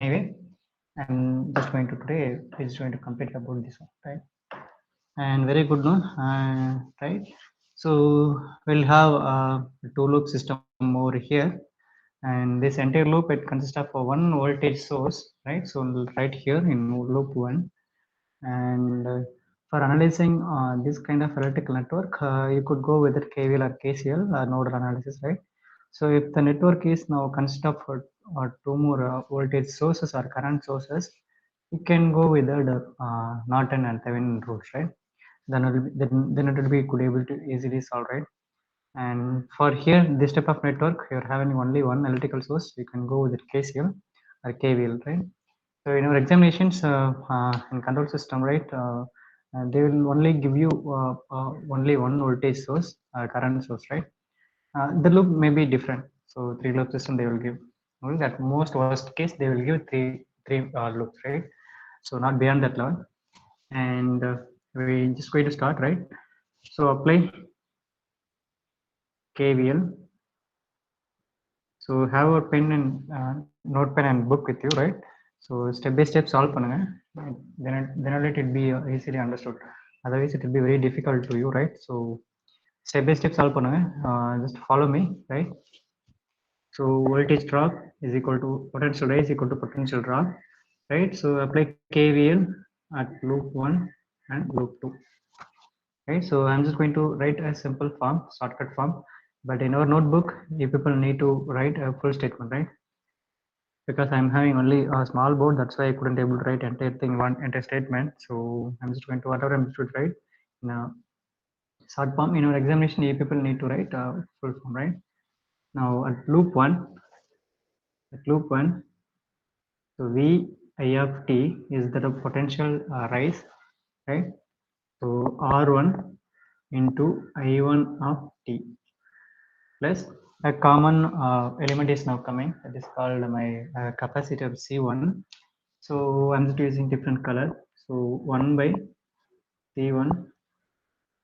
Anyway, I'm just going to today is going to complete about this one, right? And very good, no? Right? So we'll have a two loop system over here, and this entire loop it consists of one voltage source, right? So right here in loop one, and for analyzing this kind of electrical network, you could go with it KVL or KCL nodal analysis, right? So if the network is now consist of two more voltage sources or current sources, you can go with the Norton and Thevenin rules, right? Then it will be, then it will be could able to easily solve, right? And for here, this type of network, you're having only one electrical source. You can go with the KCL or KVL, right? So in our examinations in control system, right, they will only give you only one voltage source, current source, right? The loop may be different. So three loop system they will give. Only that most worst case they will give three loops, right? So not beyond that level. And we just going to start, right? So apply KVL. So have a pen and notepad and book with you, right? So step by step solve பண்ணுங்க. Then only it will be easily understood. Otherwise it will be very difficult to you, right? So step by step solve பண்ணுங்க. Just follow me, right? So voltage drop is equal to potential rise equal to potential drop, right? So apply KVL at loop 1 and loop 2. Right, so I'm just going to write a simple form, shortcut form, but in our notebook you people need to write a full statement, right? Because I'm having only a small board, that's why I couldn't able to write entire thing one entire statement. So I'm just going to whatever I'm just going to write in a short form. In our examination you people need to write a full form, right? Now at loop 1, so V I of t is the potential rise, right? So R1 into I1 of t plus a common element is now coming, that is called my capacitor C1. So I'm just using different color. So 1 by C1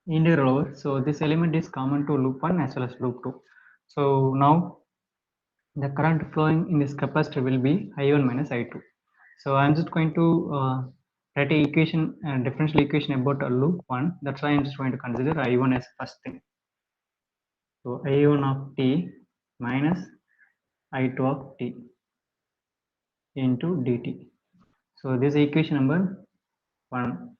integral over. So this element is common to loop 1 as well as loop 2. So now the current flowing in this capacitor will be I1 minus I2. So I'm just going to write a equation, differential equation about a loop 1. That's why I'm just going to consider I1 as first thing. So I1 of t minus I2 of t into dt. So this is equation number 1,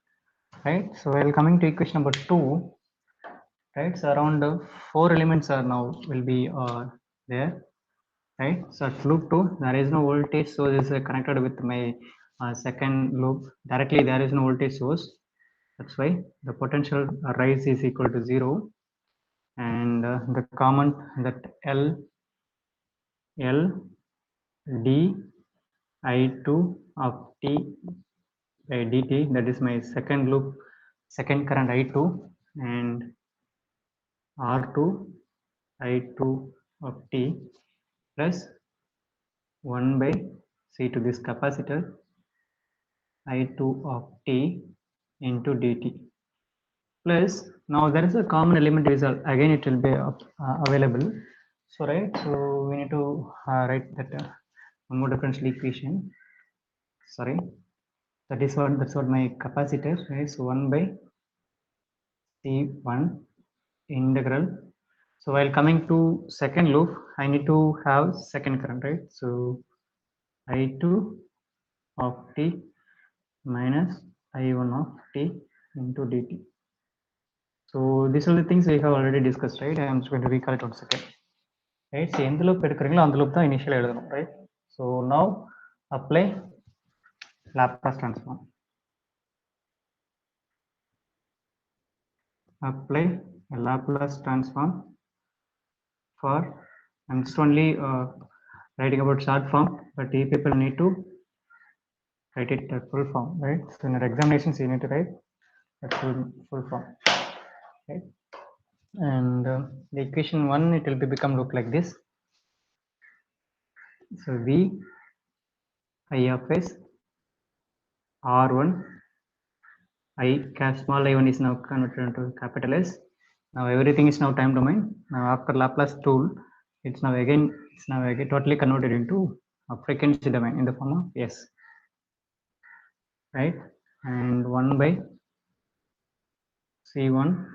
right? So while coming to equation number 2, right? So around 4 elements are now will be there, right? So at loop 2 there is no voltage, so this is connected with my second loop. Directly there is no voltage source, that's why the potential rise is equal to 0, and the common that L d I2 of t by dt, that is my second loop, second current I2, and R2 I2 of t plus 1 by C to this capacitor I2 of t into dt plus now there is a common element result, again it will be available. So right, so we need to write that one more differential equation, sorry, that's what my capacitor, right? So 1 by C1 integral. So while coming to second loop, I need to have second current, right? So I2 of t minus I1 of t into dt. So these are the things we have already discussed, right? I am just going to recall it once again, right? So end loop end loop the initial எழுதணும், right? So now apply Laplace transform. Apply a Laplace transform for, I'm just only writing about short form, but you people need to write it full form, right? So in your examinations you need to write a full form, right? And the equation 1 it will become look like this. So V I of s R1 I small I1 is now converted into capital S. Now everything is now time domain. Now after Laplace tool, it's now again totally converted into of frequency domain in the form of S, right? And 1 by C1,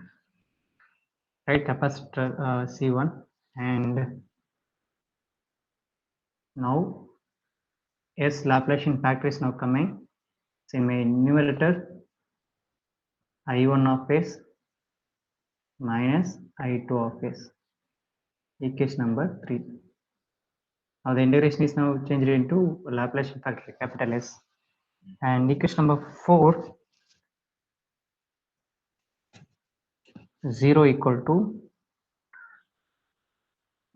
right? Capacitor C1, and now S Laplacian factor is now coming. So in my numerator, I1 of S minus I2 of S, equation number 3. Now the integration is now changed into Laplacian factor capital S, and equation number 4, 0 equal to,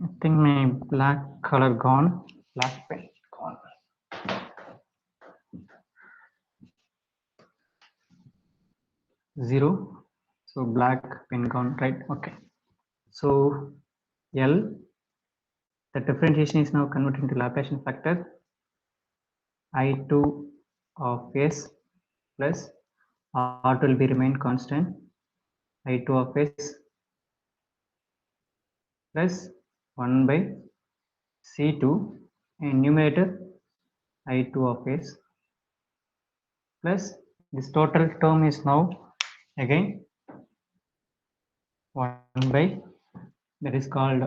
I think my black color gone, black pen gone. 0, so black pen gone, right? Okay. So L, the differentiation is now converted into Laplacian factor I2 of S plus R2 will be remain constant, I2 of S plus 1 by C2, and numerator I2 of S plus this total term is now again 1 by, that is called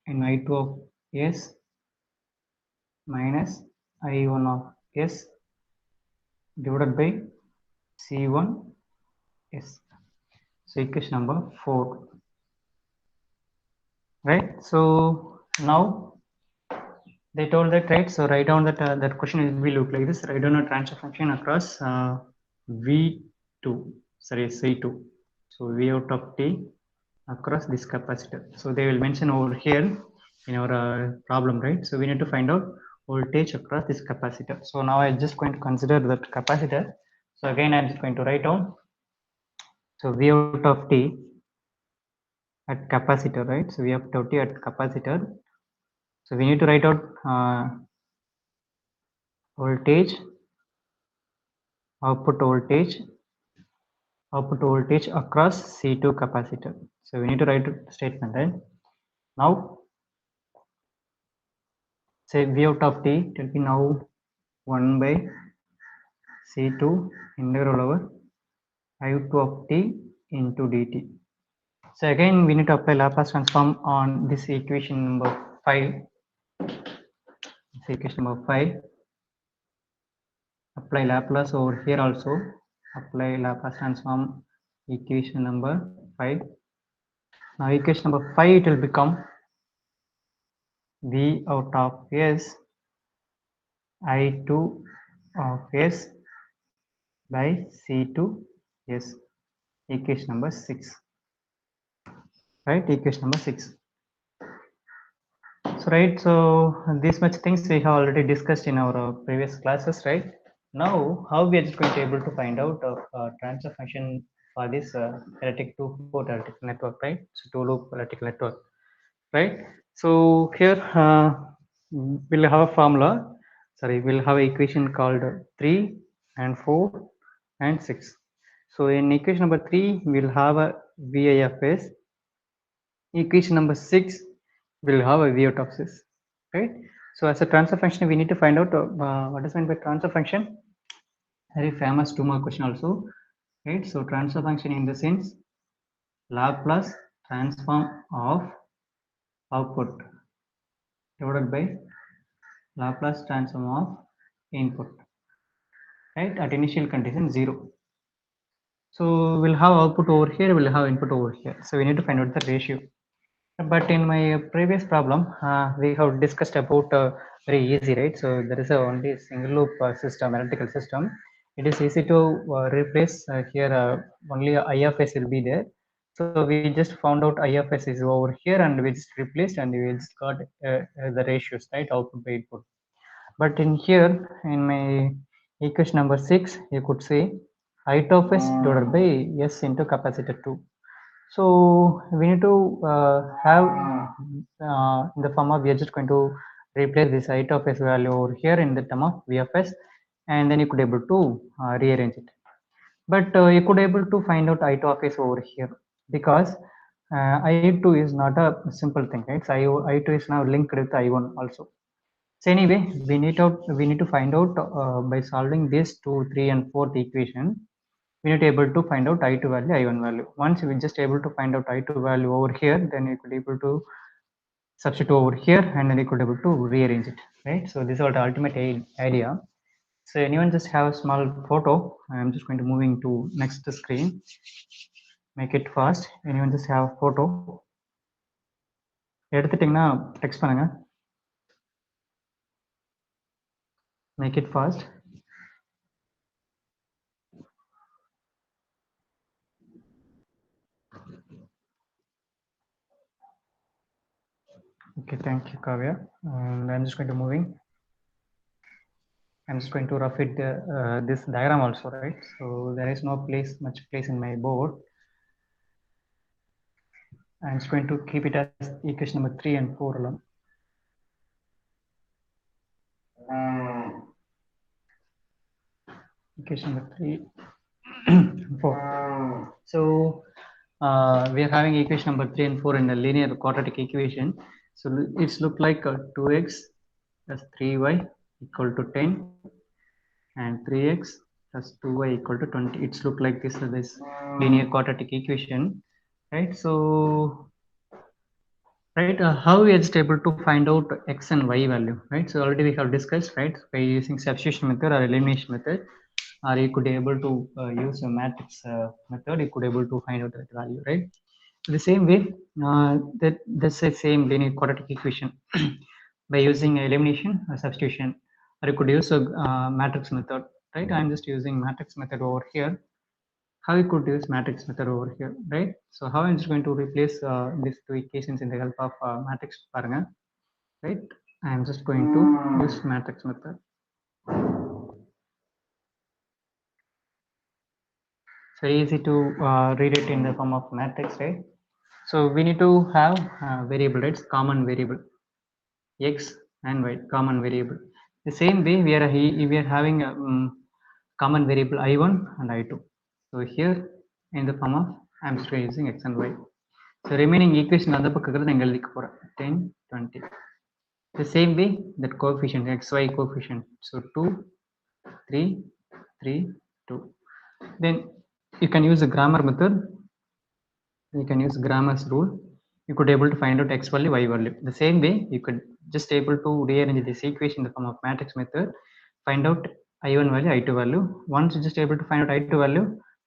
in I2 of S minus I1 of S divided by C1 S. So equation number 4, right? So now they told that, right? So write down that that question will look like this. Write down a transfer function across V2, sorry, C2. So V out of T across this capacitor. So they will mention over here in our problem, right? So we need to find out voltage across this capacitor. So now I'm just going to consider that capacitor. So again, I'm just going to write down. So V out of T at capacitor, right? So V out of T at capacitor. So we need to write out voltage, output voltage across C2 capacitor. So we need to write a statement, right? Now say V out of T, it will be now 1 by C2 integral over I2 of T into dt. So again, we need to apply Laplace transform on this equation number 5. This equation number 5. Apply Laplace over here also. Apply Laplace transform equation number 5. Now equation number 5, it will become V out of S I2 of S by C2 S, equation number 6, right? Equation number 6. So right, so these much things we have already discussed in our previous classes, right? Now how we are just going to able to find out transfer function for this electric two-port electric network, right? So two-loop electric network, right? So here we'll have a formula, sorry, we'll have an equation called 3 and 4 and 6. So in equation number 3, we'll have a Vi of S. Equation number 6 will have a V out of S, right? So as a transfer function, we need to find out what is meant by transfer function. Very famous 2-mark question also, right? So transfer function in the sense Laplace transform of output divided by Laplace transform of input, right? At initial condition 0. So we'll have output over here, we'll have input over here. So we need to find out the ratio. But in my previous problem, we have discussed about very easy, right? So there is only single loop system, electrical system. It is easy to replace here. Only I of S will be there. So we just found out I of S is over here, and we just replaced, and we just got the ratios, right? Output by input. But in here, in my equation number 6, you could say I of S divided by S into capacitor 2. So we need to have in the form of, we are just going to replace this I of S value over here in the term of V of S, and then you could able to rearrange it. But you could able to find out I2 of S over here, because I2 is not a simple thing, right? So I2 is now linked with I1 also. So anyway, we need to find out by solving this 2, 3, and 4th equation. We need to able to find out I2 value, I1 value. Once we just able to find out I2 value over here, then we could able to substitute over here, and then we could able to rearrange it, right? So this is the ultimate idea. So anyone just have a small photo. I'm just going to moving to next screen. Make it fast. Anyone just have a photo. எடுத்துட்டீங்கன்னா text பண்ணுங்க. Make it fast. Okay, thank you, Kavya. And I'm just going to moving. I'm just going to rough it this diagram also, right? So there is no much place in my board. I'm just going to keep it as equation number 3 and 4 alone. Equation number 3 4. So we are having equation number 3 and 4 in a linear quadratic equation. So it's look like 2x plus 3y equal to 10 and 3x plus 2y equal to 20. It's look like this linear quadratic equation, right? So right, how we are just able to find out x and y value, right? So already we have discussed, right, by using substitution method or elimination method, or you could be able to use a matrix method, you could able to find out that value, right? The same way, that's the same linear quadratic equation by using elimination or substitution, or you could use a matrix method, right? I'm just using matrix method over here. How you could use matrix method over here, right? So how I'm just going to replace these two equations in the help of matrix paranga, right? I'm just going to use matrix method. It's very easy to read it in the form of matrix, right? So we need to have variable, right? Common variable x and y, common variable. The same way we are having a common variable I1 and I2. So here in the form of I'm still using x and y. So remaining equation அந்த பக்கத்துல நான் எழுதிக்க போறேன் 10 20. The same way that coefficient xy coefficient, so 2 3 3 2. Then you can use the grammar method, you can use Grammar's rule. You could able to find out x value, y value. The same way you could just able to rearrange this equation in the form of matrix method, find out I1 value, I2 value. Once you just able to find out I2 value,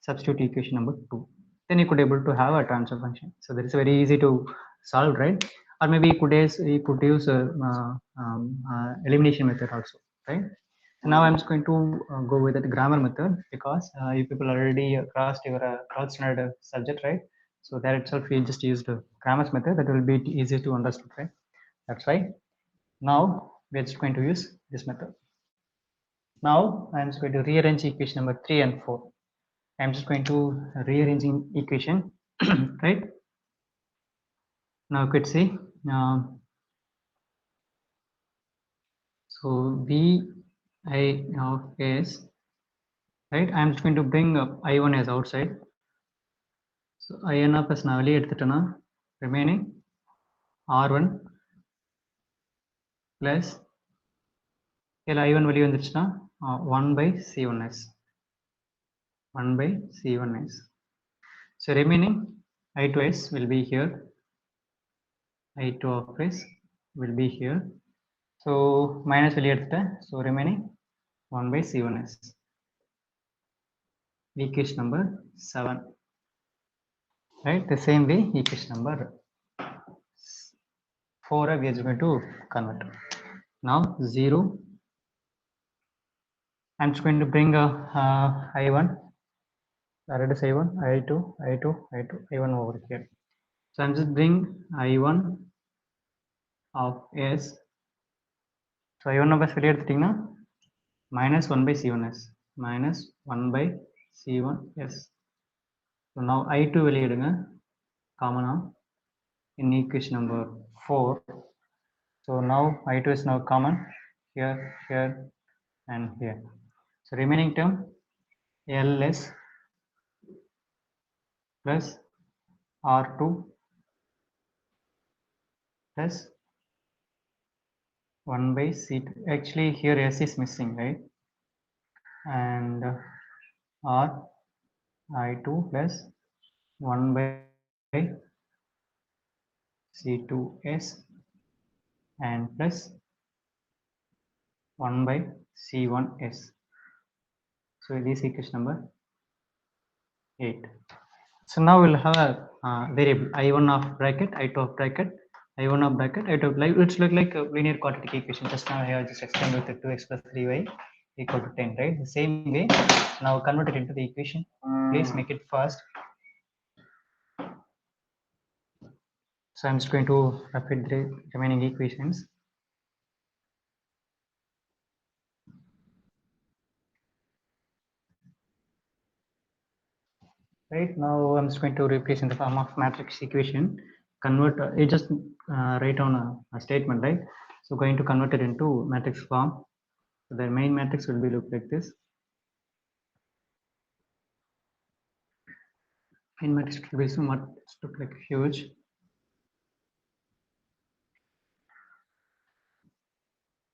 substitute equation number 2, then you could able to have a transfer function. So that is very easy to solve, right? Or maybe you could use a elimination method also, right? So now I'm just going to go with the grammar method, because you people already crossed your cross standard subject, right? So there itself we just used the Cramer's method, that will be easier to understand, right? That's why now we're just going to use this method. Now I'm just going to rearrange equation number 3 and 4. I'm just going to rearranging equation, right? Now you could see, so v I of s, right? I'm just going to bring up I1 as outside. So I1 of s நான் வெளியே எடுத்துட்டேன்னா remaining R1 plus இதில் I1 வெளியே வந்துருச்சுன்னா 1 by C1s, 1 by C1s. So remaining I2s will be here, I2 of s will be here. So minus வெளியே எடுத்துட்டேன், so remaining 1 by C1s. Equation number 7, right? The same way equation number 4 we are going to convert. Now 0, I'm just going to bring I1, that is I1, I2, I2, I2, I1 over here. So I'm just bring I1 of s. So I1 of s வெளியே எடுத்துட்டீங்கன்னா minus 1 by C1s, minus 1 by C1s. So now I2 வெளியே எடுங்க common in equation number 4. So now I2 is now common here, here, and here. So remaining term LS plus R2 plus 1 by C2. Actually here S is missing, right? And R I2 plus 1 by C2S and plus 1 by C1S. So this equation number 8. So now we'll have a variable I1 of bracket, I2 of bracket, I1 of bracket, I2 of like it's look like a linear quadratic equation. Just now I have just explained with the 2x plus 3y equal to 10, right? The same way, now convert it into the equation. Please make it fast. So I'm just going to repeat the remaining equations. Right now I'm just going to replace in the form of matrix equation. Convert it just write on a statement, right? So going to convert it into matrix form. So the main matrix will be look like this. Main matrix will be somewhat look like huge.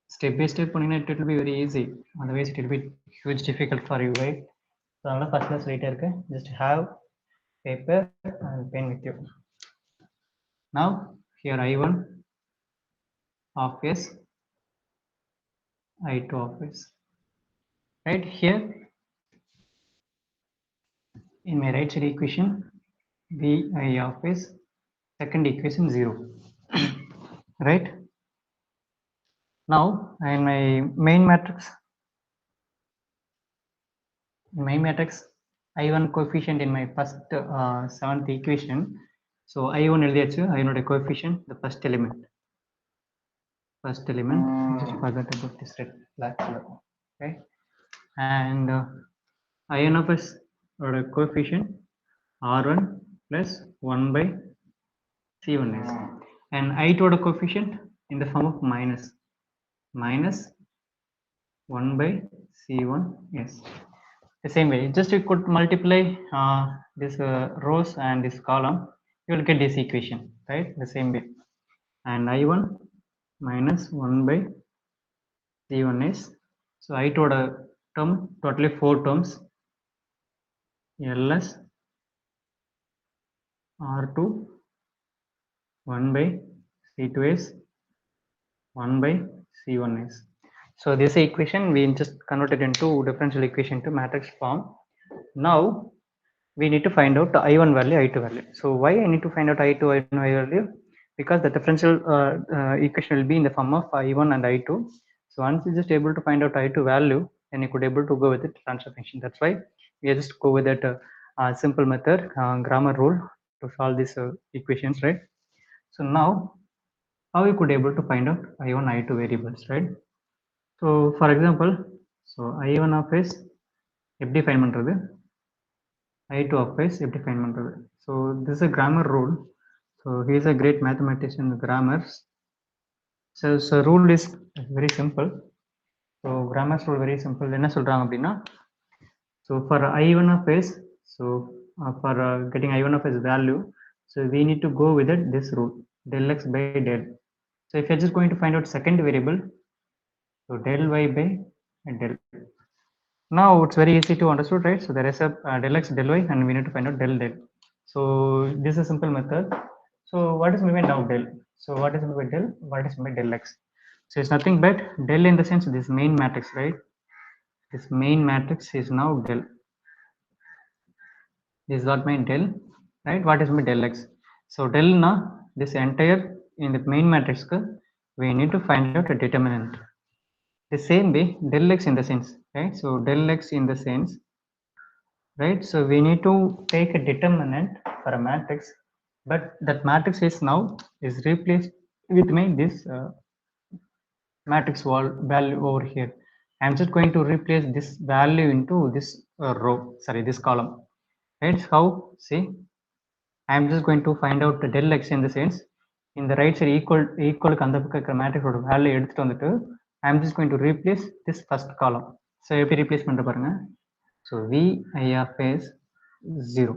Step by step, it will be very easy. Otherwise, it will be huge difficult for you, right? So first class later, just have paper and pen with you. Now here I1 of S, I2 of S. Right here in my right side equation, Vi of S, second equation 0. Right? Now in my main matrix, I1 coefficient in my first seventh equation. So I1 I know coefficient, the first element. Just forgot about this red black color. Okay. And IN of S or a coefficient R1 plus 1 by C1S. And I2 a coefficient in the form of minus 1 by C1S. The same way, just you could multiply this rows and this column, you will get this equation, right? The same way. And I1 minus 1 by C1S. So I2 a term, totally 4 terms. LS R2 1 by C2S 1 by C1S. So this equation we just converted into differential equation to matrix form. Now we need to find out the I1 value, I2 value. So why I need to find out I2, I1 value? Because the differential equation will be in the form of I1 and I2. So once you just able to find out I2 value, then you could able to go with the transfer function. That's why we just go with that simple method, grammar rule to solve these equations, right? So now how you could able to find out I1, I2 variables, right? So for example, so I1 of S எப்படி find பண்றது, I2 of S எப்படி find பண்றது? So this is a grammar rule. So he is a great mathematician, grammars. So rule is very simple. So grammar rule very simple. என்ன சொல்றாங்க அப்படின்னா, so for I1 of S, so for getting I1 of S value, so we need to go with it, this rule, del x by del. So if you're just going to find out second variable, so del y by del. Now it's very easy to understood, right? So there is a del x del y and we need to find out del del. So this is a simple method. So what is meant by now del? So what is meant by del? What is meant by del x? So it's nothing but del in the sense this main matrix, right? This main matrix is now del. This is what my del, right? What is my del x? So del na this entire in the main matrix, we need to find out a determinant. The same way del x in the sense, right? So del x in the sense, right? So we need to take a determinant for a matrix, but that matrix is now is replaced with my this matrix value over here. I'm just going to replace this value into this row, sorry, this column, right? How? See, I'm just going to find out the del x in the sense in the right side equal அந்த பக்கம் matrix ஓட value எடுத்துட்டு வந்துட்டு I'm just going to replace this first column. So எப்படி replace பண்ற பாருங்க. So Vi of S 0.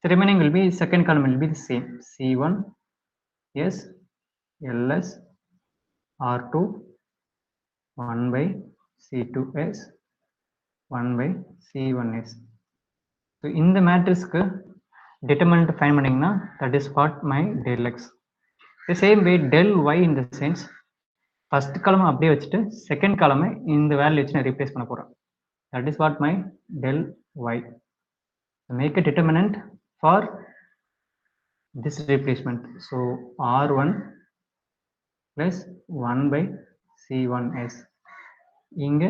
The remaining will be second column will be the same, C1 S LS R2 1 by C2s 1 by C1s. So in the matrix determinant find பண்ணீங்கன்னா that is what my del x. The same way del y in the sense first column அப்படியே வச்சுட்டு second column இந்த value வச்சு நான் replace பண்ண போறேன். That is what my del y. So make a determinant for this replacement. So R1 plus 1 by C1s. இங்க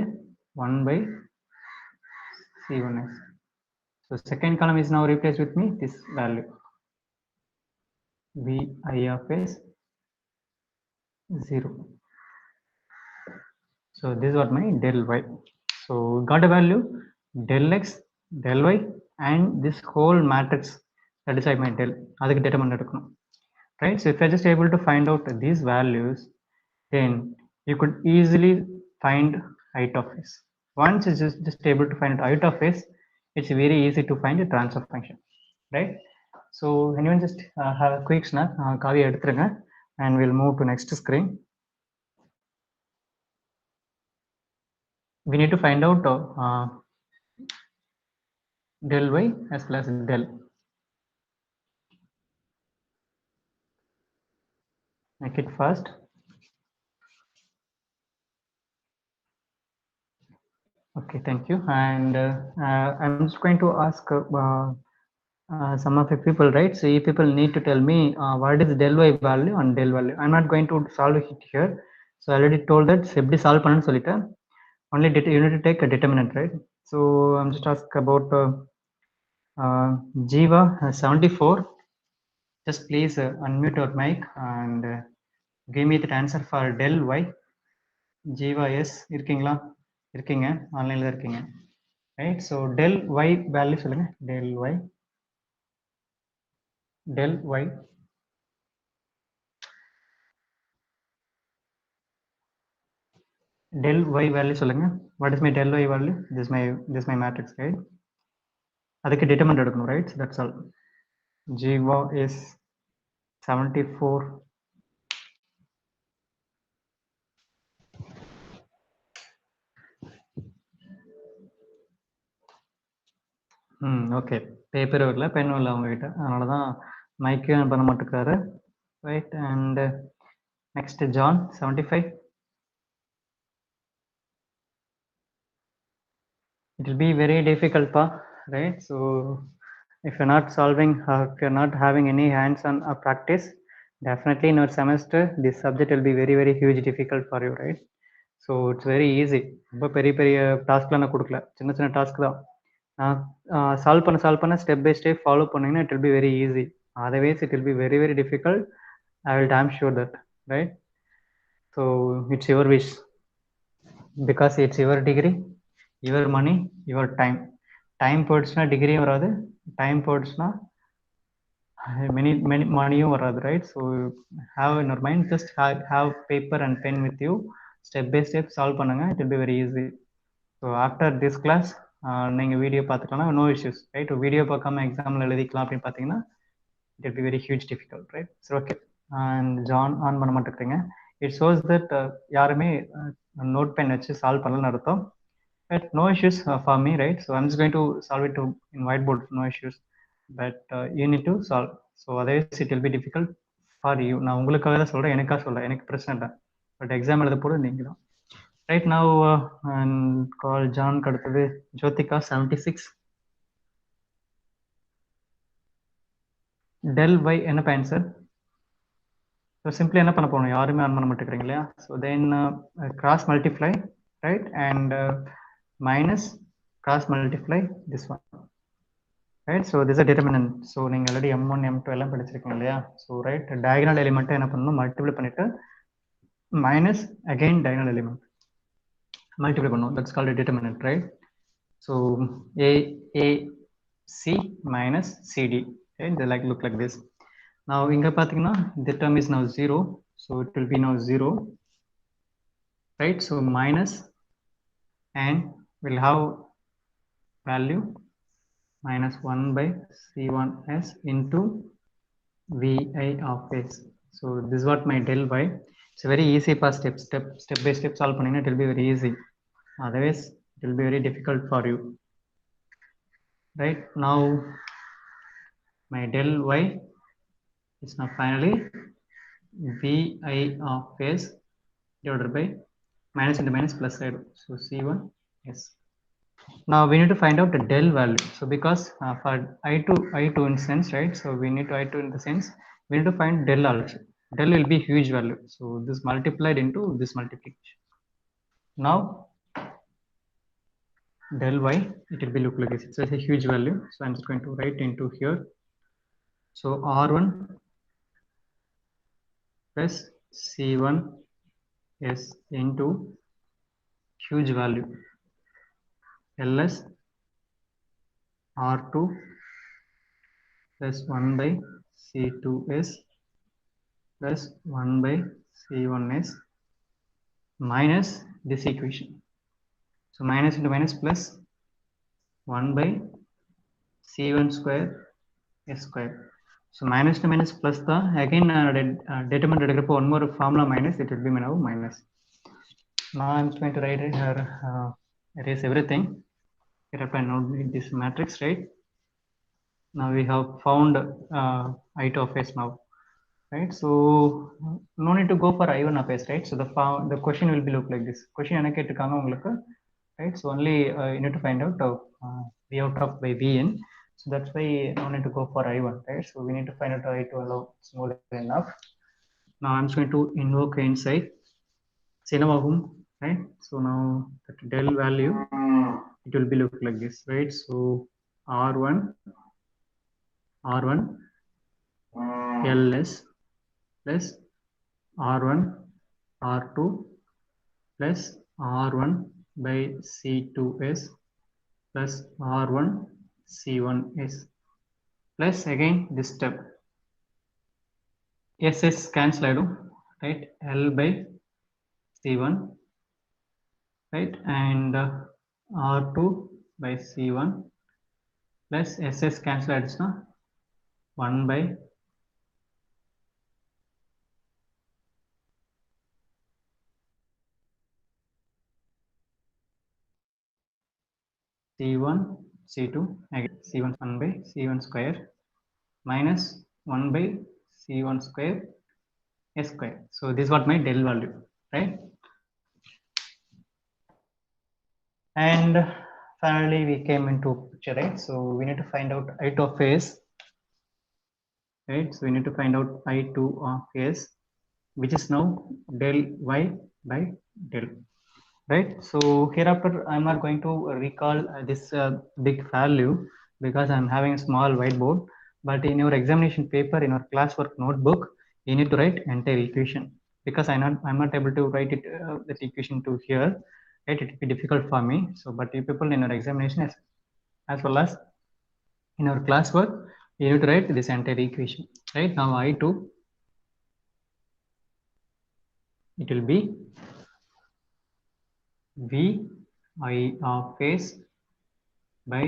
1 by C1s. So second column is now replaced with me this value vi of s 0. So this is what my del y. So got a value del x, del y, and this whole matrix, that is like my del. அதுக்கு determinant எடுக்கணும், right? So if I just able to find out these values, then you could easily find height of s. Once you just able to find height of s, it's very easy to find a transfer function, right? So anyone just have a quick snack, காவி எடுத்துருங்க, and we'll move to next screen. We need to find out del y as well as del. Make it fast. Okay, thank you. And I'm just going to ask some of the people, right? So you people need to tell me what is del y value and del value. I'm not going to solve it here. So I already told that எப்படி solve பண்ணனும்னு சொல்லிட்டேன். Only you need to take a determinant, right? So I'm just ask about Jiva 74. Just please unmute your mic and give me the answer for del y. Jiva, yes, இருக்கீங்களா? இருக்கீங்க, ஆன்லைன்ல இருக்கீங்க, right? So del y value சொல்லுங்க. Del y, del y, del y value சொல்லுங்க. What is my del y value? This is my matrix, right? அதுக்கு determinant எடுக்கணும், right? So that's all. Jiva is 74. Okay, paper வரல, pen வரல அவங்ககிட்ட, அதனால தான் மைக்கும் பண்ண மாட்டேங்கிறாரு, right? And next John 75. It will be very difficult, right? So if you're not solving, if you're not having any hands-on practice, definitely in your semester this subject will be very very huge difficult for you, right? So it's very easy. ரொம்ப பெரிய பெரிய டாஸ்க்லாம் நான் கொடுக்கல, சின்ன சின்ன task தான். Solve பண்ண step by step follow பண்ணீங்கன்னா it will be very easy. Otherwise it will be very very difficult. I will damn sure that, right? So it's your wish, because it's your degree, your money, your time. Time போயிடுச்சுன்னா டிகிரியும் வராது, time போயிடுச்சுன்னா many மணியும் வராது, right? So have in your mind, just have paper and pen with you, step by step solve பண்ணுங்க, it will be very easy. So after this class நீங்கள் video பார்த்துக்கலாம், no issues, right? Video பார்க்காம எக்ஸாமில் எழுதிக்கலாம் அப்படின்னு பார்த்தீங்கன்னா it will be very huge difficult, right? So okay, and John on பண்ண மாட்டேங்கிறீங்க. It shows that யாருமே நோட் பென் வச்சு சால்வ் பண்ணலன்னு அர்த்தம். But no issues for me, right? So I'm just going to solve it in whiteboard, no issues. But you need to solve. So otherwise it will be difficult for you. நான் உங்களுக்காக தான் சொல்கிறேன், எனக்காக சொல்ல, எனக்கு பிரச்சனை இல்லை. பட் எக்ஸாம் எழுத போது நீங்கள் தான். Right now, call John அடுத்தது ஜோதிகா 76. Del y என்ன ஆன்சர்? ஸோ சிம்பிளி என்ன பண்ண போகணும், யாருமே ஆன் பண்ண மாட்டேங்கிறீங்க இல்லையா? So then cross multiply, right? And minus cross multiply this one, right? So this is a determinant. So நீங்க already m1 m2 எல்லாம் படிச்சிருக்கீங்க இல்லையா? So right, diagonal element என்ன பண்ணணும், multiply பண்ணிட்டு minus again diagonal element multiply பண்ணணும். That's called a determinant, right? So a c minus cd, okay? They like look like this. Now இங்க பாத்தீங்கன்னா the term is now 0, so it will be now 0, right? So minus, and we'll have value minus 1 by c1s into vi of s. So this is what my del y. It's a very easy path, step by step solve பண்ணீங்கன்னா it will be very easy. Otherwise it will be very difficult for you. Right now my del y is now finally vi of s divided by minus into minus plus side, so c1 yes. Now we need to find out the del value. So because for i2 in sense, right, so we need to i2 in the sense we need to find del also. Del will be huge value, so this multiplied into this multiplication. Now del y, it will be look like this. It's a huge value, so I'm just going to write into here. So r1 plus c1 is into huge value ls r2 plus 1 by c2s plus 1 by c1s minus this equation. So minus into minus plus 1 by c1 square s square. So minus to minus plus the again determinant one more formula minus, it will be now minus. Now I'm going to write here, erase everything. Here I now need this matrix, right? Now we have found I2 of s now, right? So no need to go for I1 of s, right? So the question will be look like this. Question என்ன கேட்டிருக்காங்க உங்களுக்கு, right? So only you need to find out v out of by vn. So that's why no need to go for I1, right? So we need to find out I2 allow, it's more than enough. Now I'm just going to invoke inside cinemagum, right? So now that del value, it will be look like this, right? So r1 ls plus r1 r2 plus r1 by c2s plus r1 c1s plus again this step ss cancel idum, right? L by c1, right? And r2 by c1 plus ss cancel addition 1 by c1 c2 again c1 1 by c1 square minus 1 by c1 square s square. So this is what my del value, right? And finally we came into picture, right? So we need to find out I2 of s, right? So we need to find out I2 of s, which is now del y by del, right? So hereafter I'm not going to recall this big value because I'm having a small whiteboard, but in your examination paper, in your classwork notebook, you need to write entire equation, because I'm not able to write it that equation to here, right? It will be difficult for me. So but you people in your examination as well as in your classwork, you need to write this entire equation, right? Now I2, it will be v I of s by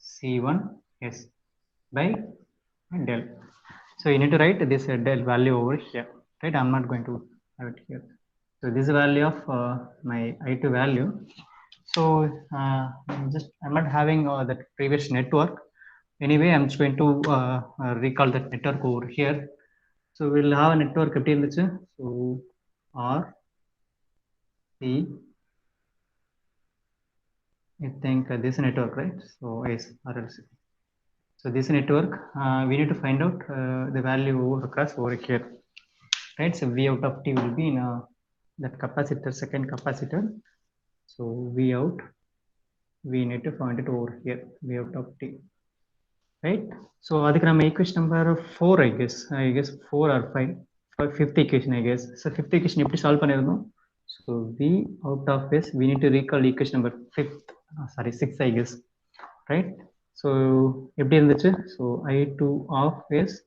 c1 s by del. So you need to write this del value over here, right? I'm not going to have it here. So this is the value of my I2 value. So I'm not having that previous network. Anyway, I'm just going to recall that network over here. So we'll have a network. So R C, I think this network, right? So yes, RLC. So this network, we need to find out the value across over here, right? So V out of T will be in that capacitor, second capacitor. So V out, we need to find it over here, V out of T, right? So adhikku nama equation number 4, I guess 4 or 5, fifth equation, I guess. So fifth equation eppadi solve pannirundom. So V out of S, we need to recall equation number 6, I guess, right? So eppadi irundhuchu? So I2 of S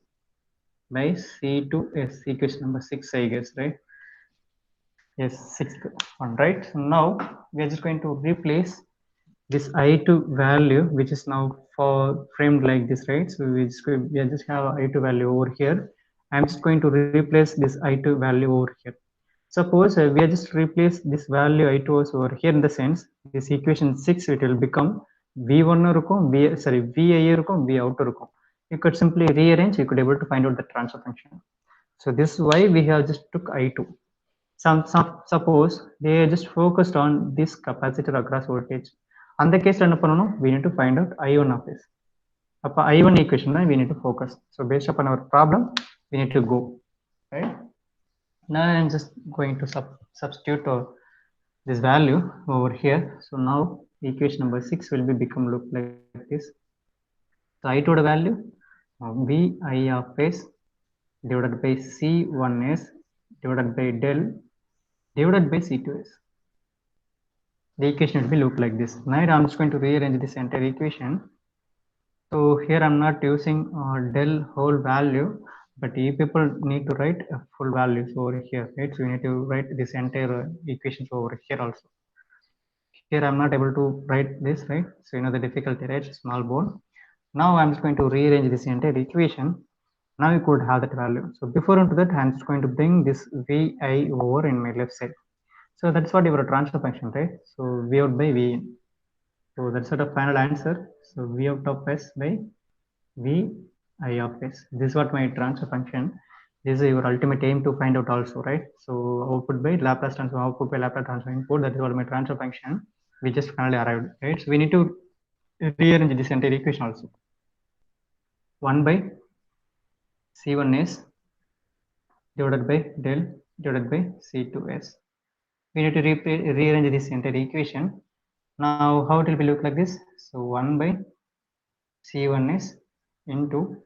by C2S, equation number 6, I guess, right? Yes, 6th one, right? So now we are just going to replace this I2 value, which is now for framed like this, right? So we just have I2 value over here. I'm just going to replace this I2 value over here. Suppose we are just replace this value I2 over here in the sense this equation 6 it will become V1 VI V out. You could simply rearrange, you could able to find out the transfer function. So this is why we have just took I2. Suppose they are just focused on this capacitor across voltage. On the case we need to find out I1 of this. I1 equation we need to focus. So based upon our problem, we need to go, right? Now I'm just going to substitute this value over here. So now equation number 6 will be become look like this. So I to the value Vi of s divided by C1s divided by del divided by C2s. The equation will be look like this. Now I'm just going to rearrange this entire equation. So here I'm not using del whole value, but you people need to write full values over here, right? So you need to write this entire equations over here also. Here I'm not able to write this, right? So you know the difficulty, right? Small bone. Now I'm just going to rearrange this entire equation. Now you could have that value. So before into that, I'm just going to bring this Vi over in my left side. So that's what your transfer function, right? So V out by V in. So that's sort of final answer. So V out of S by Vi of S. This is what my transfer function. This is your ultimate aim to find out also, right? So output by Laplace transform, output by Laplace transform input. That is what my transfer function. We just finally arrived, right? So we need to rearrange this entire equation also. 1 by C1s divided by del divided by C2s. We need to rearrange this entire equation. Now how it will be look like this? So 1 by C1s into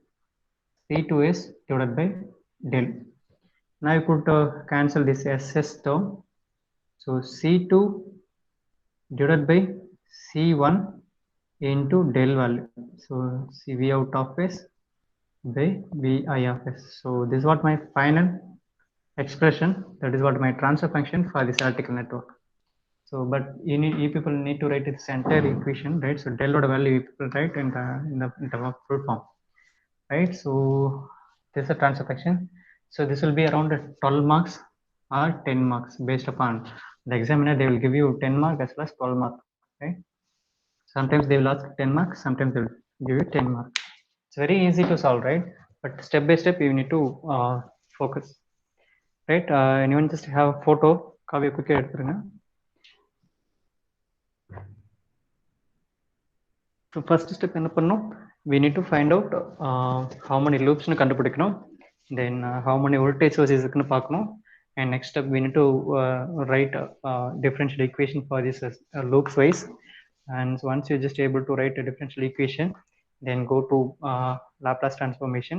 C2s divided by del. Now you could cancel this SS term. So C2 divided by C1 into del value. So CV out of S by Vi of S. So this is what my final expression. That is what my transfer function for this electrical network. So, but you people need to write this entire equation, right? So del dot value you people write in the full form, right? So this is a transfer function. So this will be around 12 marks or 10 marks based upon the examiner. They will give you 10 marks as well as 12 marks, right? Sometimes they will ask 10 marks, sometimes they will give you 10 marks. It's very easy to solve, right? But step by step you need to focus, right? Anyone just have a photo? Kavya, quickly எடுத்துருங்க. So first step என்ன பண்ணணும்? We need to find out how many loops னு கண்டுபிடிக்கணும். Then how many voltage sources இருக்குன்னு பார்க்கணும். And next step we need to write differential equation for this loops wise. And so once you're just able to write a differential equation, then go to Laplace transformation.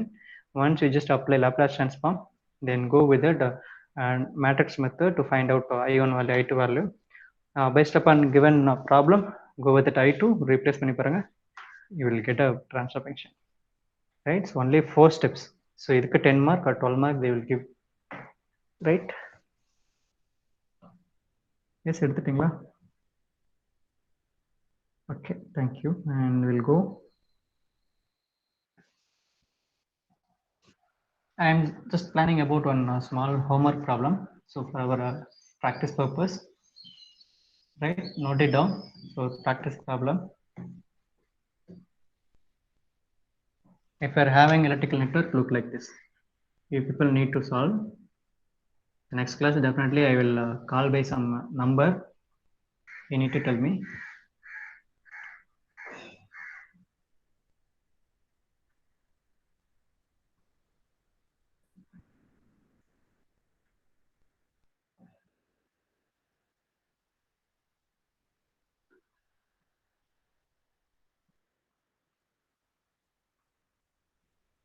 Once you just apply Laplace transform, then go with it matrix method to find out I1 value, I2 value. Based upon given problem, go with that I2, replace பண்ணி பாருங்க. You will get a transfer function, right? So only 4 steps. So இதுக்கு 10 mark or 12 mark they will give, right? Yes, எடுத்துட்டீங்களா? Okay, thank you. And we'll go. I'm just planning about one small homework problem. So for our practice purpose, right? Note it down. So practice problem. If you're having electrical network, look like this. You people need to solve. The next class, definitely I will call by some number. You need to tell me.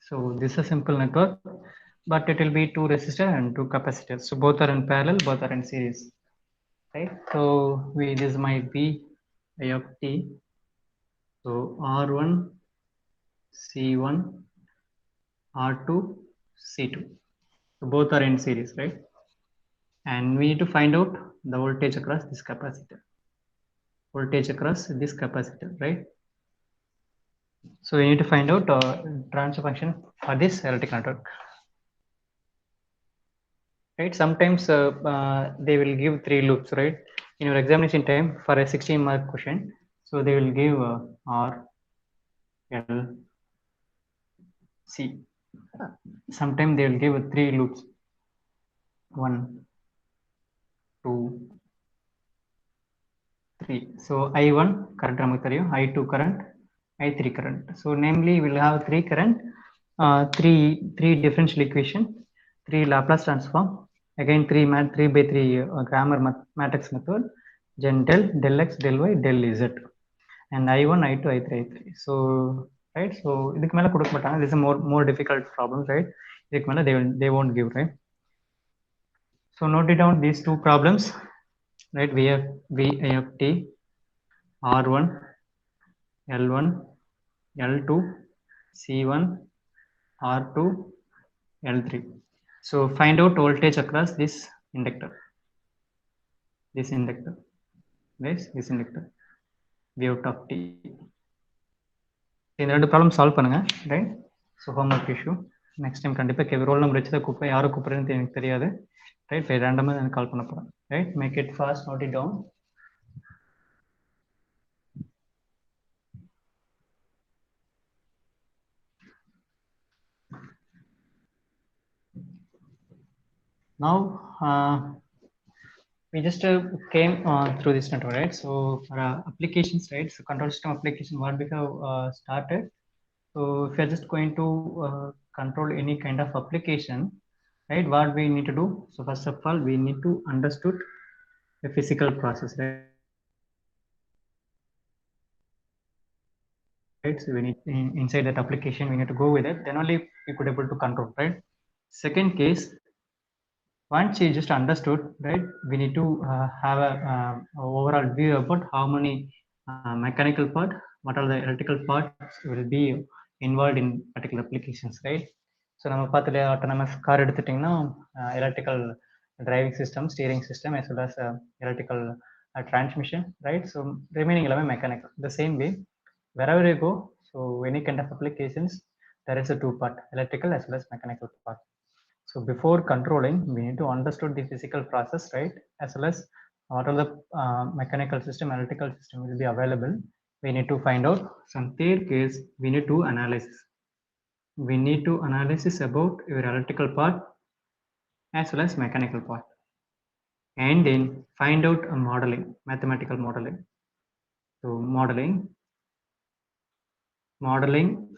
So this is a simple network, but it will be 2 resistors and 2 capacitors. So both are in parallel, both are in series, right? So this is my V I of t. So R1, C1, R2, C2. So both are in series, right? And we need to find out the voltage across this capacitor. Voltage across this capacitor, right? So we need to find out transfer function for this electric network. right? Sometimes they will give 3 loops, right? In your examination time for a 16-mark question, so they will give R, L, C. Sometimes they will give 3 loops, 1, 2, 3. So I1 current நமக்கு தெரியும், I2 current, I3 current. So namely we'll have 3 current, 3 differential equation, 3 Laplace transform, again 3 by 3 grammar matrix method, then del x, del y, del z, and I1, I2, I3, I3. So right, so இதுக்கு மேல கொடுக்க மாட்டாங்க. This is more difficult problems, right? இதுக்கு மேல they won't give, right? So note it down these 2 problems, right? We have I of t, R1, L1, L2, C1, R2, L3. So find out voltage across this inductor, this inductor, this inductor, V out of t. இந்த ரெண்டு problem solve பண்ணுங்க, right? So homework issue next time கண்டிப்பாக roll number வச்சு தான் கூப்பிட்டு யாரும் கூப்பிட்றதுன்னு எனக்கு தெரியாது, ரைட்? ரேண்டமாக எனக்கு கால் பண்ண போகிறேன், right? Make it fast, note it down. Now we just came through this network, right? So for applications, right? So control system application, what we have started. So if you're just going to control any kind of application, right? What we need to do? So first of all, we need to understood the physical process, right? So we need inside that application, we need to go with it. Then only we could able to control, right? Second case, once you just understood, right? We need to have a overall view about how many mechanical part, what are the electrical parts will be involved in particular applications, right? So நம்ம பார்த்துல autonomous car எடுத்துட்டிங்கன்னா electrical driving system, steering system, as well as electrical transmission, right? So remaining எல்லாமே mechanical. The same way, wherever you go, so any kind of applications, there is a 2 part, electrical as well as mechanical part. So before controlling, we need to understand the physical process, right? As well as what are the mechanical system, electrical system will be available. We need to find out. Some third case, we need to analysis. We need to analysis about your electrical part as well as mechanical part, and then find out a modeling, mathematical modeling. So modeling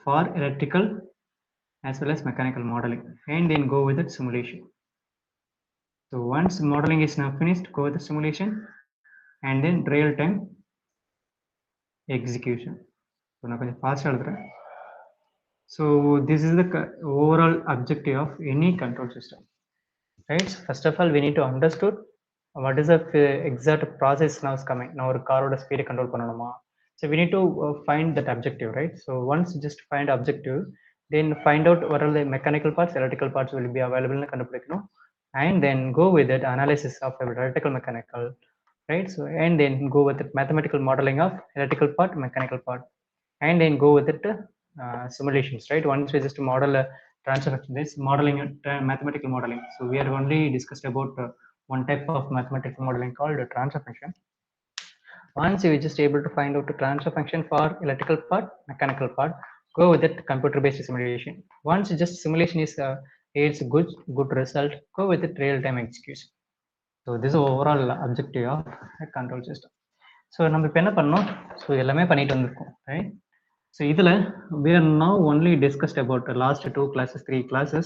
for electrical as well as mechanical modeling, and then go with it simulation. So once modeling is now finished, go with the simulation, and then real time execution. So now fast. So this is the overall objective of any control system, right? First of all, we need to understood what is the exact process now is coming. Now our car oda speed control pananuma. So we need to find that objective, right? So once just find objective, then find out what are the mechanical parts, electrical parts will be available in the, and then go with that analysis of electrical mechanical, right? So and then go with the mathematical modeling of electrical part, mechanical part, and then go with it simulations, right? Once we just model a transfer function, this modeling, mathematical modeling. So we are only discussed about one type of mathematical modeling called transfer function. Once you just able to find out the transfer function for electrical part, mechanical part, go with it computer based simulation. Once just simulation is yields good result, go with it real time execution. So this is overall objective of a control system. So நம்ம இப்போ என்ன பண்ணோம்? So எல்லாமே பண்ணிட்டு வந்திருக்கோம், right? So இதில் we are now only discussed about the last 2 classes, 3 classes.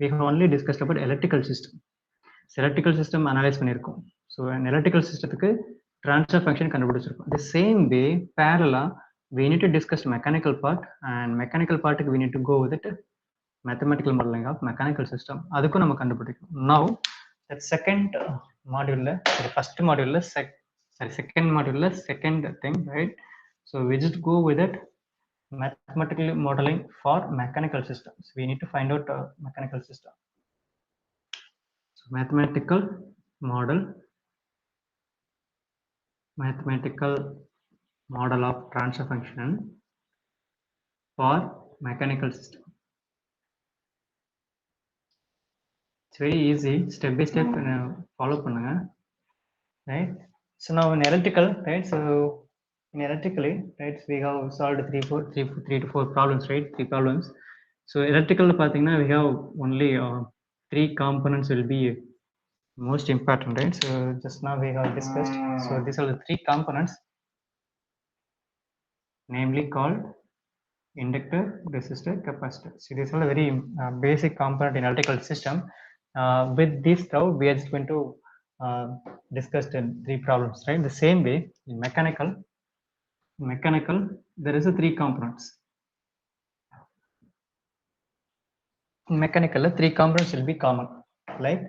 We have only discussed about electrical system. So electrical system analyze பண்ணியிருக்கோம். So an electrical systemத்துக்கு transfer function கண்டுபிடிச்சிருக்கோம். The same way, parallel, we need to discuss mechanical part, and mechanical part we need to go with it mathematical modeling of mechanical system. அதுக்கும் நம்ம கண்டுபிடிக்கணும். Now the second module, the first module, second module, second thing, right? So we just go with it mathematical modeling for mechanical systems. We need to find out mechanical system. So mathematical model of transfer function for mechanical system. It's very easy, step by step follow பண்ணுங்க, right? So now in electrical, right? So in electrically, right, we have solved three to four problems, right? Three problems. So electrical pathina, we have only three components will be most important, right? So just now we have discussed. So these are the three components, namely called inductor, resistor, capacitor. So these are a very basic component in electrical system. With this now we are just going to discuss the three problems, right? The same way in mechanical there is a three components. In mechanical three components will be common, like,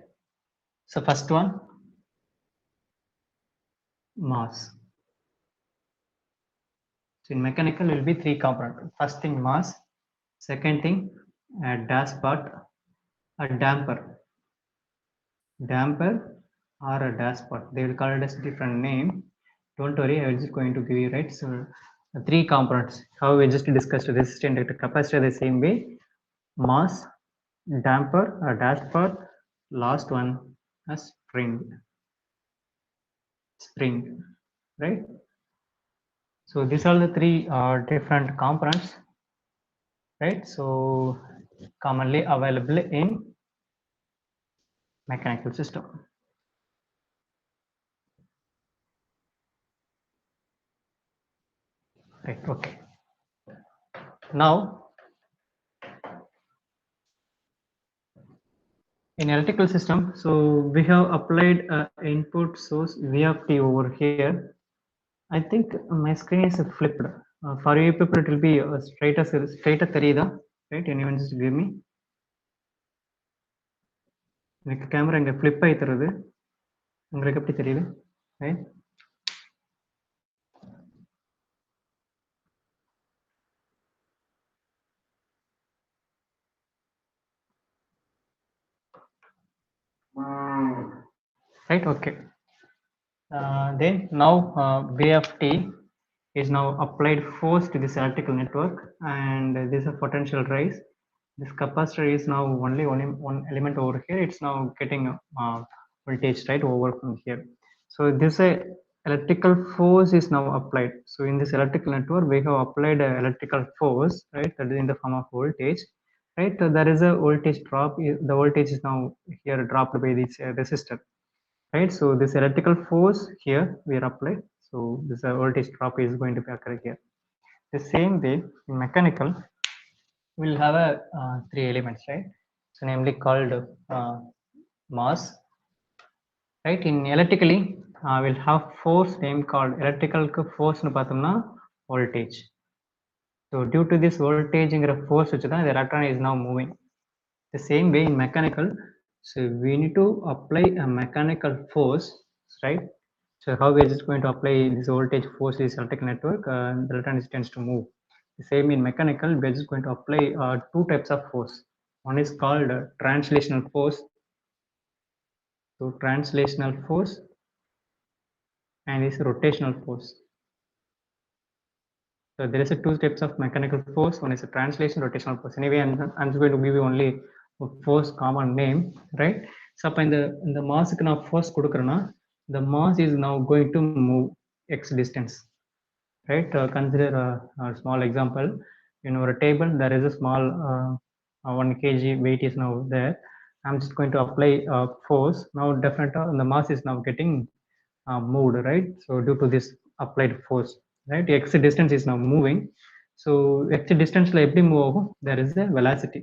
so first one, mass. So in mechanical will be three components. First thing, mass. Second thing, a dashpot, a damper or a dashpot. They will call it as different name. Don't worry, I was just going to give you, right? So three components. How we just discussed resistor, inductor, capacitor the same way. Mass, damper, a dashpot. Last one, a spring, right? So these are the three different components, right? So commonly available in mechanical system. Right, okay. Now in electrical system, so we have applied input source VFT over here. I think my screen is flipped. For you people it will be straight தெரியுதா, right? Anyone just give me. எனக்கு camera இங்க flip ஆகி தருது, உங்களுக்கு எப்படி தெரியுது, right? Right, okay. Then now VFT is now applied force to this electrical network, and this is a potential rise. This capacitor is now only one element over here. It's now getting voltage right over from here. So this electrical force is now applied. So in this electrical network, we have applied a electrical force, right? That is in the form of voltage, right? So there is a voltage drop. The voltage is now here dropped by this resistor, right? So this electrical force here we are applied. So this voltage drop is going to be occur here. The same way in mechanical, we'll have a three elements, right? So namely called mass, right? In electrically, we'll have force name called electrical force nu pathomna voltage. So due to this voltage ingra force vechudha the electron is now moving. The same way in mechanical, so we need to apply a mechanical force, right? So how we are just going to apply this voltage force is electrical network, the electron tends to move. The same in mechanical, we are just going to apply two types of force. One is called translational force. So translational force and is rotational force. So there is a two types of mechanical force. One is a translation, rotational force. Anyway, I'm just going to give you only a force common name, right? So in the mass ku na force kudukrana, the mass is now going to move x distance, right? Consider a small example. In our table, there is a small 1 kg weight is now there. I'm just going to apply force. Now definitely the mass is now getting moved, right? So due to this applied force, right, x distance is now moving. So x distance la eppadi move agum, there is a velocity,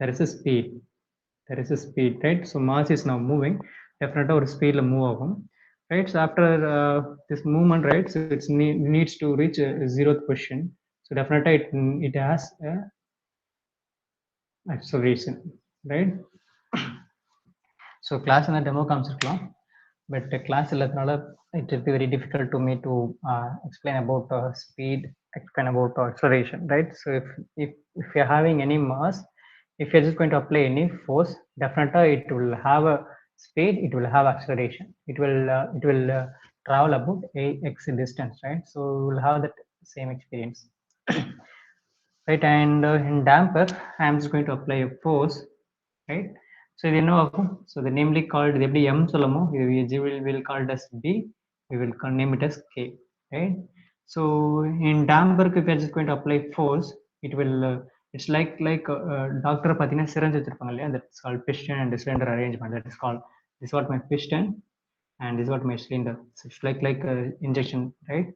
there is a speed, right? So mass is now moving, definitely or speed la move agum, right? So after this movement, right, so it needs to reach a zeroth position. So definitely it has a acceleration, right? So class and demo காமிச்சிருக்கலாம், but class இல்லாதனால it will be very difficult to me to explain about speed, explain about acceleration, right? So if you're having any mass, if you're just going to apply any force, definitely it will have a speed, it will have acceleration, it will travel about x distance, right? So we will have that same experience. Right, and in damper, I'm just going to apply a force, right? So இது என்ன ஆகும்? So the namely called இது எப்படி m சொல்லமோ இது will called as b, we will name it as k, right? So in Damberg, if we are just going to apply force, it will it's like doctor பார்த்தீங்கன்னா syringe வச்சிருப்பாங்க இல்லையா, that's called piston and cylinder arrangement. That is called, this is what my piston and this is what my cylinder. So it's like injection, right?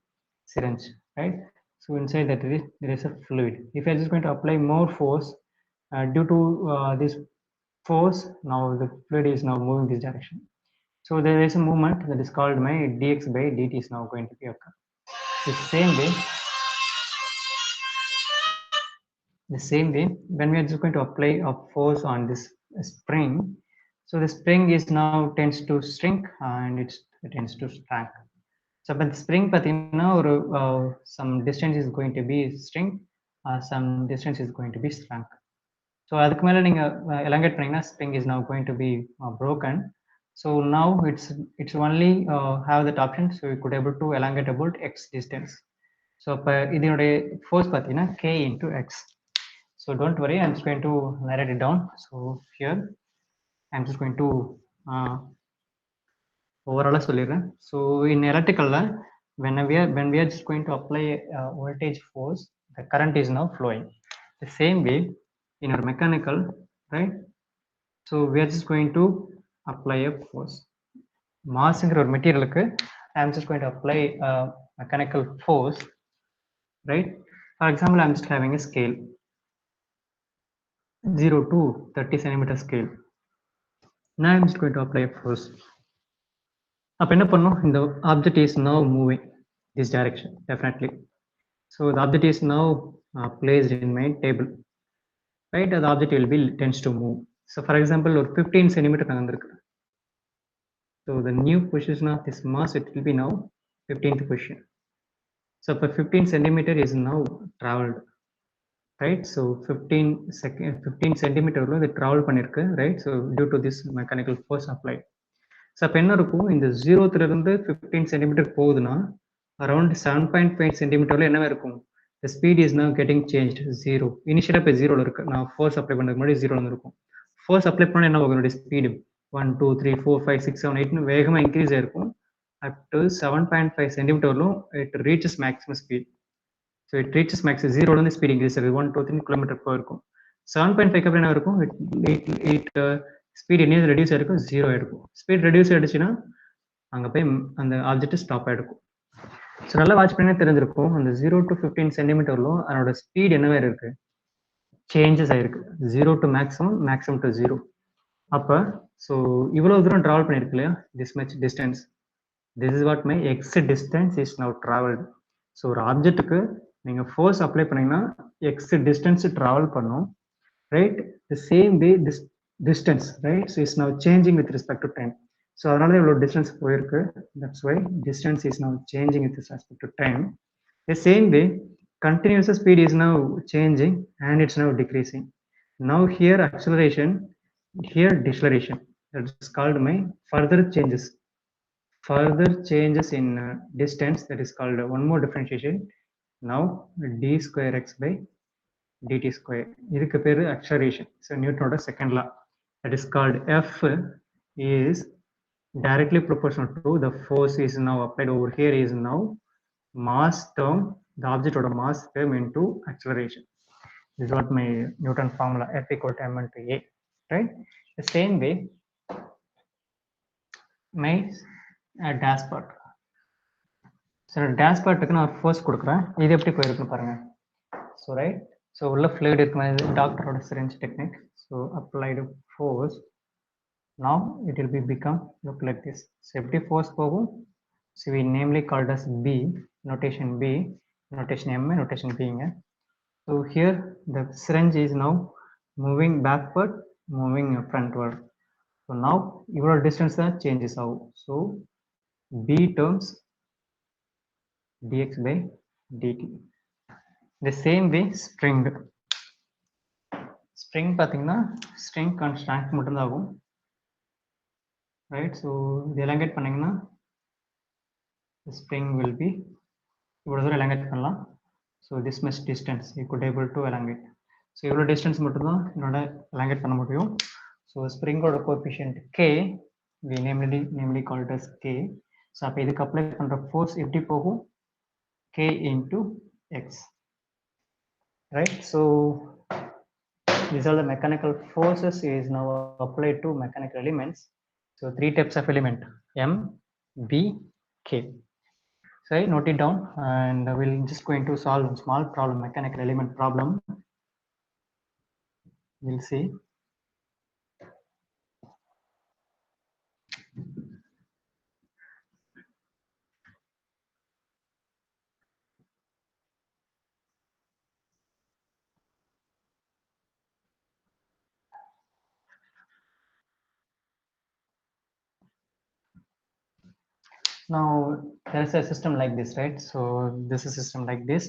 Syringe, right? So inside that there is a fluid. If I are just going to apply more force due to this force, now the fluid is now moving this direction. So there is a movement that is called my dx by dt is now going to be occur. The same way, when we are just going to apply a force on this spring, so the spring is now tends to shrink and it tends to shrink. So but the spring pathina or some distance is going to be shrink, some distance is going to be shrunk. So அதுக்கு மேல நீங்க elongate பண்ணீங்கன்னா spring is now going to be broken. So now it's only have that option, so you could able to elongate about x distance. So இப்போ இதனுடைய force பார்த்தீங்கன்னா k into x. So don't worry, I'm just going to narrate it down. So here I'm just going to overall சொல்லிடுறேன். So in electrical, when we are just going to apply voltage force, the current is now flowing. The same way in our mechanical, right? So we are just going to apply a force. Mass or material, I am just going to apply a mechanical force, right? For example, I am just having a scale 0 to 30 centimeter scale. Now I am just going to apply a force. அப்ப என்ன பண்ணோம், இந்த object is now moving this direction definitely. So the object is now placed in my table, right? The object will be tends to move. So for example, or 15 centimeter நகர்ந்திருக்கு. So the new position of this mass, it will be now 15th position. So for 15 centimeter is now traveled, right? So 15 centimeter the travel பண்ணிருக்கு, right? So due to this mechanical force applied. So அப்ப என்ன இருக்கும், இந்த 0th இருந்து 15 centimeter போகுதுன்னா around 7.5 centimeterல என்ன இருக்கும், the speed is now getting changed 0. Initially இப்போ 0ல இருக்கு, நான் force apply பண்ணதுக்கு முன்னாடி 0ல இருக்கும். Force apply பண்ணா என்ன ஆகும், என்னோட speed 1 2 3 4 5 6 7 8 வேகமா increase ஆயிருக்கும். Up to 7.5 centimeterலும் it reaches maximum speed. So it reaches max 0ல இருந்து speed increase ஆகுது 1 2 3 km per இருக்கும். 7.5 அப்புறம் என்ன இருக்கும், it speed என்ன ரெடியூஸ் ஆயிருக்கும், 0 ஆயிருக்கும். ஸ்பீட் ரெடியூஸ் ஆயிடுச்சுன்னா அங்க போய் அந்த ஆப்ஜெக்ட் ஸ்டாப் ஆயிருக்கும். ஸோ நல்லா வாட்ச் பண்ணி தெரிஞ்சிருக்கும், அந்த 0 to 15 சென்டிமீட்டர்லும் அதனோட ஸ்பீட் என்னவே இருக்கு, சேஞ்சஸ் ஆயிருக்கு. 0 to maximum, maximum to 0. அப்ப ஸோ இவ்வளவு தூரம் டிராவல் பண்ணிருக்கு இல்லையா, this much distance, this is what my x distance is now traveled. So ஒரு ஆப்ஜெக்ட்டுக்கு நீங்க ஃபோர்ஸ் அப்ளை பண்ணீங்கன்னா x distance டிராவல் பண்ணும், right? The same way this distance, right? So it's now changing with respect to time. So அதனால இவ்வளவு distance போயிருக்கு, that's why distance is now changing with respect to time. The same way continuous speed is now changing and it's now decreasing. Now here acceleration, here deceleration, that is called my further changes in distance, that is called one more differentiation. Now d square x by dt square, இதுக்கு பேரு acceleration. So Newton's second law, that is called F is directly proportional to the force is now applied over here is now mass term, the object or the mass term into acceleration. This is what my Newton formula, F equal to m into a, right? The same way my dash part. So dash part நான் force கொடுக்குறேன், இது எப்படி போயிருக்குன்னு பாருங்க. So right, so உள்ள fluid இருக்கு, டாக்டரோட syringe technique. So applied force, now it will be become look like this. So எப்படி force போகும், so we namely called as B, notation B, notation M, notation B. So here the syringe is now moving backward, moving frontward. So now your distance changes out. So B terms dx by dt. The same way spring பார்த்தீங்கன்னா string constant மட்டும் தான் ஆகும், right? So இது elongate பண்ணீங்கன்னா the spring will be இவ்வளவு தூரம் elongate பண்ணலாம். So this much distance you could able to elongate. So இவ்வளவு distance மட்டும் தான் என்னோட elongate பண்ண முடியும். So spring ஓட coefficient k we namely called as k. So அப்ப இதுக்கு apply பண்ற force எப்படி போகும்? K into x, right? So these are the mechanical forces is now applied to mechanical elements. So three types of element: M, B, K. So I note it down, and we'll just going to solve a small problem, mechanical element problem. We'll see. Now there's a system like this, right? So this is a system like this,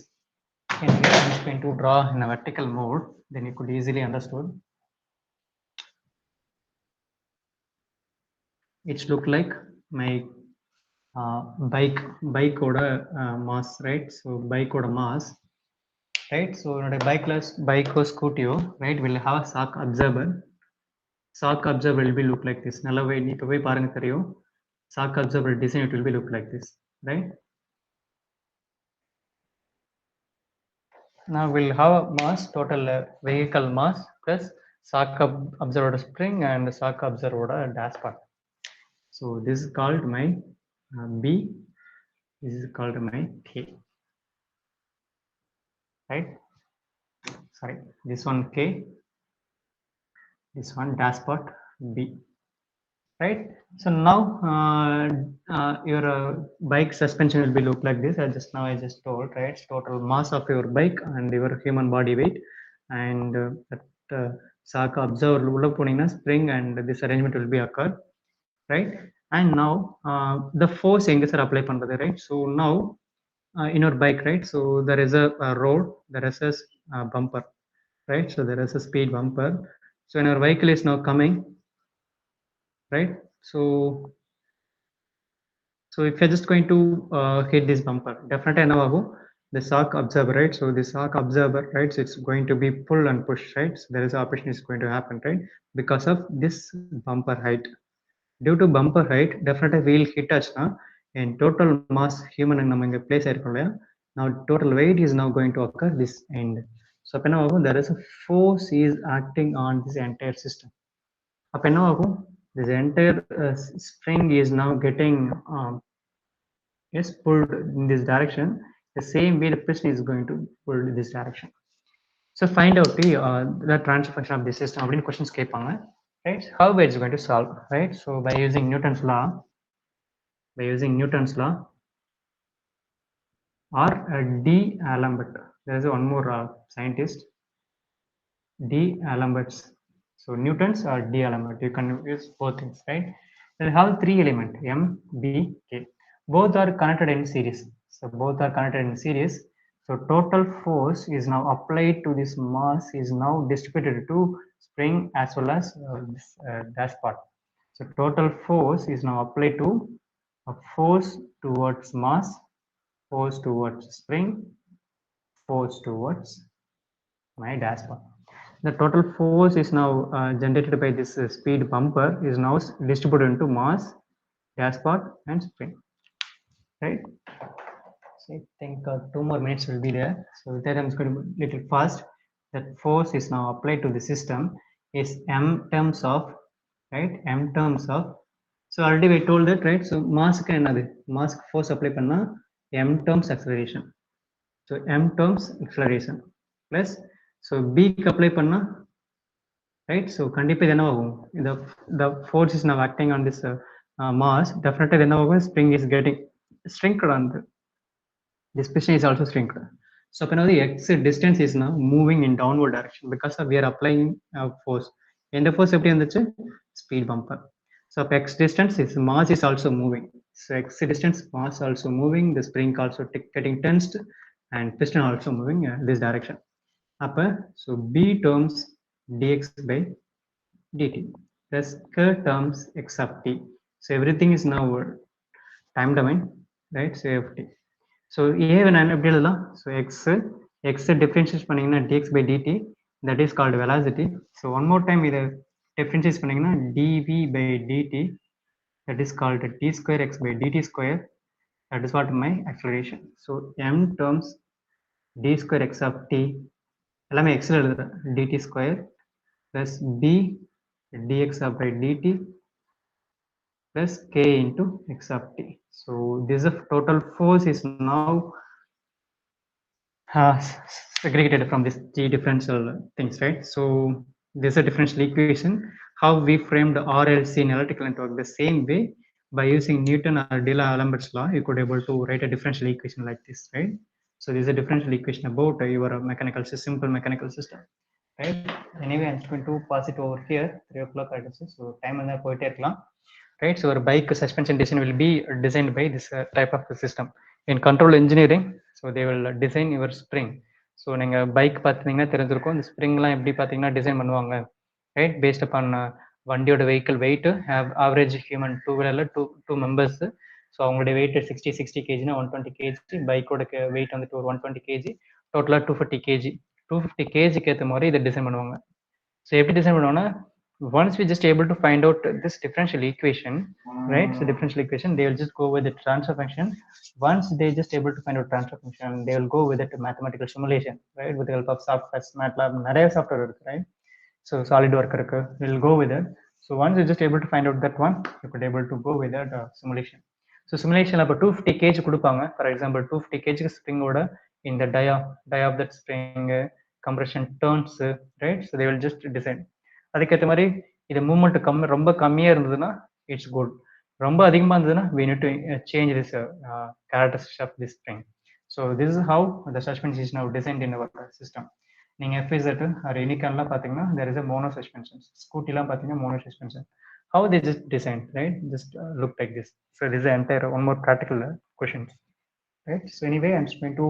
and here I'm just going to draw in a vertical mode, then you could easily understood. It look like my bike oda mass, right? So bike oda mass, right? So bike or scooty, right, will have a shock absorber. Shock absorber will be look like this. Nalla way nee poi paranga theriyum. Shock absorber design, it will be look like this, right? Now we'll have a mass, total vehicle mass plus shock absorber spring and shock absorber dashpot. So this is called my B. This is called my K, right? Sorry, this one K, this one dashpot B, right? So now your bike suspension will be look like this. I just told, right? Total mass of your bike and your human body weight, and that shock absorber ulla ponina spring, and this arrangement will be occur, right? And now the force enga sir apply pandrathu, right? So now in your bike, right? So there is a road, there is a bumper, right? So there is a speed bumper. So when your vehicle is now coming, right? So if you're just going to hit this bumper, definitely the shock absorber, right? So the shock absorber, right? So it's going to be pull and push, right? So there is operation is going to happen, right? Because of this bumper height. Due to bumper height, definitely wheel hit achna, and total mass human நம்ம இங்க place ஆயிருக்கும் இல்லையா, now total weight is now going to occur this end. So அப்ப என்ன ஆகும், there is a force is acting on this entire system. அப்ப என்ன ஆகும், this entire spring is now getting is pulled in this direction. The same way the piston is going to pull in this direction. So find out the transfer function of this system. அப்படின்னு questions கேட்பாங்க, right? How it's going to solve, right? So by using Newton's law, or D'Alembert. There is one more scientist, D'Alembert. So Newton's or D'Alembert, you can use both things, right? They have three elements, M, B, K. Both are connected in series. So both are connected in series. So total force is now applied to this mass is now distributed to spring as well as this dashpot. So total force is now applied to a force towards mass, force towards spring, force towards my dashpot. The total force is now generated by this speed bumper is now distributed into mass, dashpot, and spring, right? So I think 2 more minutes will be there. So that I'm going to be little fast. That force is now applied to the system is m terms of, right? M terms of. So already we told that, right? So mass ku enadhu, mass force apply panna m terms acceleration. So m terms acceleration plus, so b க்கு apply பண்ணா, right? So கண்டிப்பா இது என்ன ஆகும், the force is now acting on this mass, definitely என்ன ஆகும், spring is getting shrinked on this piston is also shrinked. So now the x distance is now moving in downward direction because we are applying force. And the force எப்படி இருந்துச்சு, speed bumper. So x distance is mass is also moving. So x distance mass also moving, the spring also getting tensed, and piston also moving this direction. Upper, so b terms dx by dt plus k terms x of t. So everything is now time domain, right? So ft. So a when I எப்படி எழுதலாம், so x differentiate பண்ணீங்கன்னா dx by dt, that is called velocity. So one more time இதை differentiate பண்ணீங்கன்னா dv by dt, that is called d square x by dt square, that is what my acceleration. So m terms d square x of t எல்லாமே x ல எழுதுறேன், dt square plus b dx of by dt plus k into x of t. So this of total force is now segregated from these three differential things, right? So this is a differential equation. How we framed RLC in electrical network the same way, by using Newton or de Alembert's law, you could able to write a differential equation like this, right? So this is a differential equation about your mechanical system, simple mechanical system, right? Anyway, I'm going to pass it over here. 3 o'clock, so time and போயிட்டே இருக்கலாம், right? So our bike suspension design will be designed by this type of system. In control engineering, so they will design your spring. So நீங்க bike பார்த்தீங்கன்னா தெரிஞ்சிருக்கும், இந்த ஸ்ப்ரிங்லாம் எப்படி பார்த்தீங்கன்னா design பண்ணுவாங்க, ரைட்? பேஸ்ட் அப்பான் வண்டியோட vehicle weight, average human two வீலரில் டூ மெம்பர்ஸ். ஸோ அவங்களுடைய வெயிட் 60 கேஜினா 120 கேஜி, பைக்கோட வெயிட் வந்துட்டு ஒரு 120 கேஜி, டோட்டலாக 250 கேஜி. 250 கேஜிக்கு ஏற்ற மாதிரி இதை டிசைன் பண்ணுவாங்க. ஸோ எப்படி டிசைன் பண்ணுவாங்கன்னா, once we just able to find out this differential equation, right? So differential equation, they will just go with the transfer function. Once they just able to find out transfer function, they will go with it to mathematical simulation, right? With the help of software, MATLAB, நிறைய software இருக்கு, right? So SolidWorks இருக்கு, we'll go with it. So once you just able to find out that one, you could able to go with that simulation. So simulation அப்போ 250 kg கொடுப்பாங்க. For example, 250 kg spring ஓட in the die of that spring compression turns, right? So they will just design. அதுக்கேற்ற மாதிரி இது movement ரொம்ப கம்மியாக இருந்ததுன்னா it's good, ரொம்ப அதிகமாக இருந்ததுன்னா we need to change this characteristics of this spring. So this is how the suspension is now designed in our system. நீங்கள் FZ or any கார்லாம் பார்த்தீங்கன்னா there is a mono suspension. ஸ்கூட்டிலாம் பார்த்தீங்கன்னா mono suspension. How they just designed, right? Just look like this. So this is the entire one more practical questions, right? So anyway, I'm just going to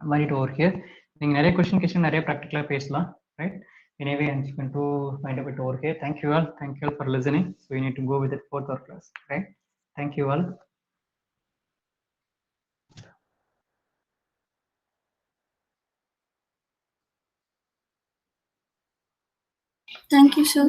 move it over here. நீங்கள் நிறைய question நிறைய ப்ராக்டிக்கலாக பேசலாம், right? Anyway, I'm just going to wind up it over here. Thank you all for listening. So we need to go with it fourth hour class, right? Thank you all. Thank you, sir.